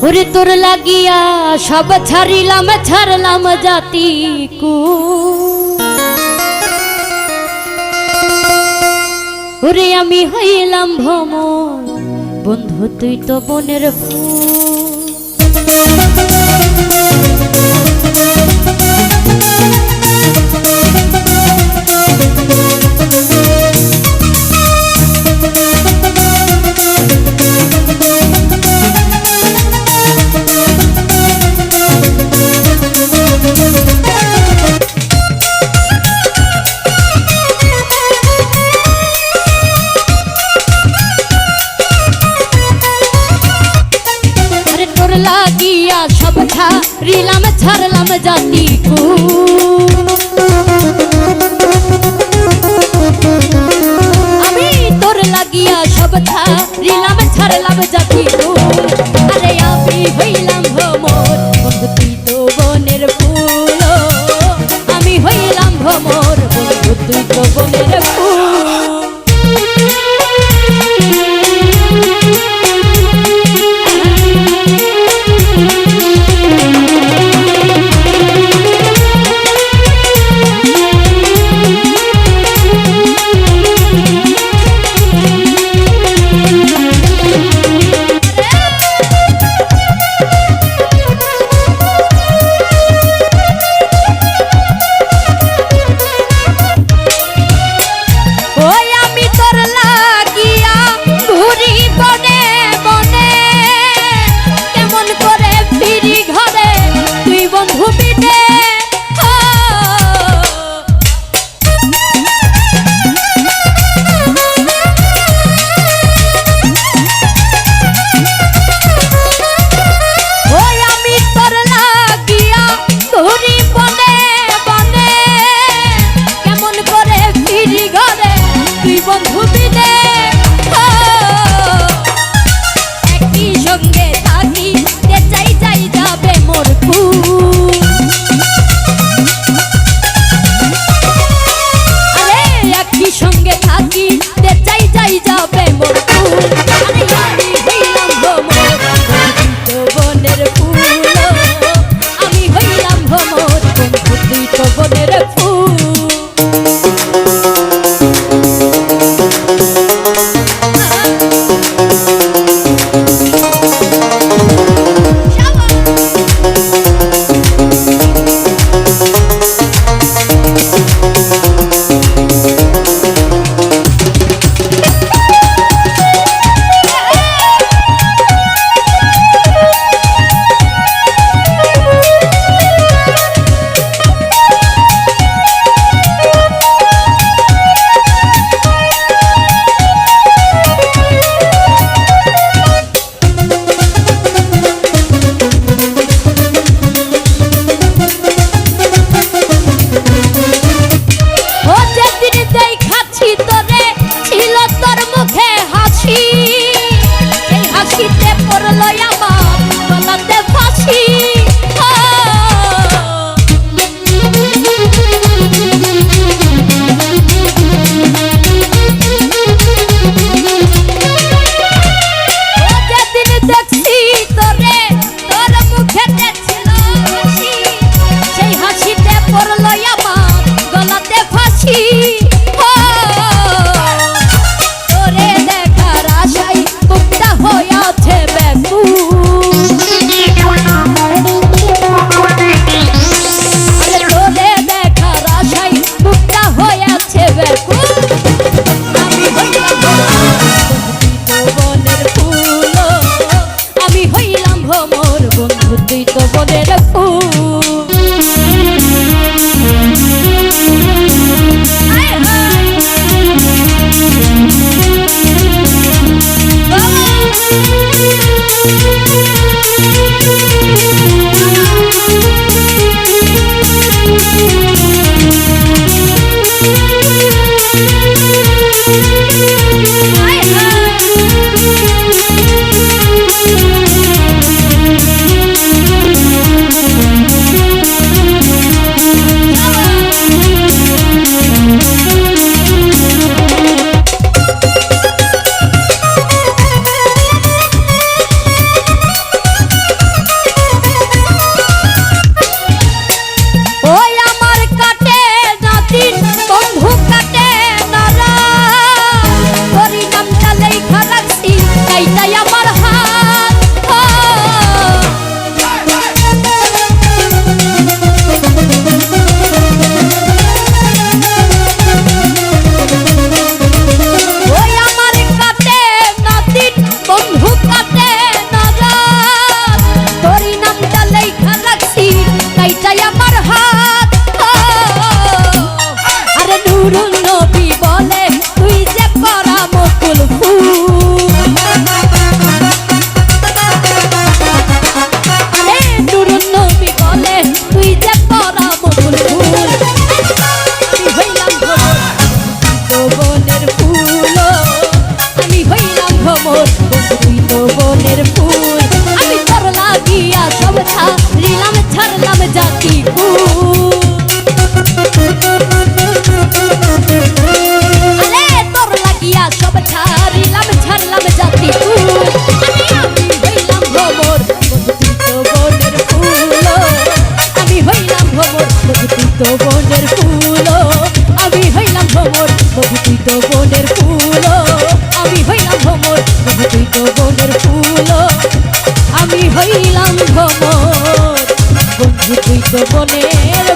ওরে তোর লাগিয়া সব ছাড়িলাম ছাড়লাম জাতি কু ওরে আমি হইলাম ভ্রমর বন্ধু তুই তো বনের ফুল লাগিয়া সব ছাড়িলাম ছাড়লাম জাতি কু আমি তোর লাগিয়া সব ছাড়িলাম ছাড়লাম জাতি কু আরে আমি হইলাম ভ্রমর বন্ধু তুই তো বনের ফুল আমি হইলাম ভ্রমর বন্ধু তুই তো বনের ফুল বকুল ফুল আরে নুরুন নবী বলে তুই যে তোরা বকুল ফুল আমি হইলাম ভ্রমর বনের ফুল আমি হইলাম ভ্রমর তুই তো বনের ফুল আমি তোর লাগিয়া সব ছাড়িলাম ছাড়লাম জাতি ফুল আরে তোর লাগিয়া সব ছাড়িলাম ছাড়লাম জাতি ফুল আমি হইলাম ভ্রমর তুই তো বনের ফুল আমি হইলাম ভ্রমর তুই তো বনের ফুল আমি হইলাম ভ্রমর তুই তো বনের ফুল আমি হইলাম ভ্রমর তুই তো বনের ফুল আমি হইলাম ভ্রমর বন্ধু তুই তো বনের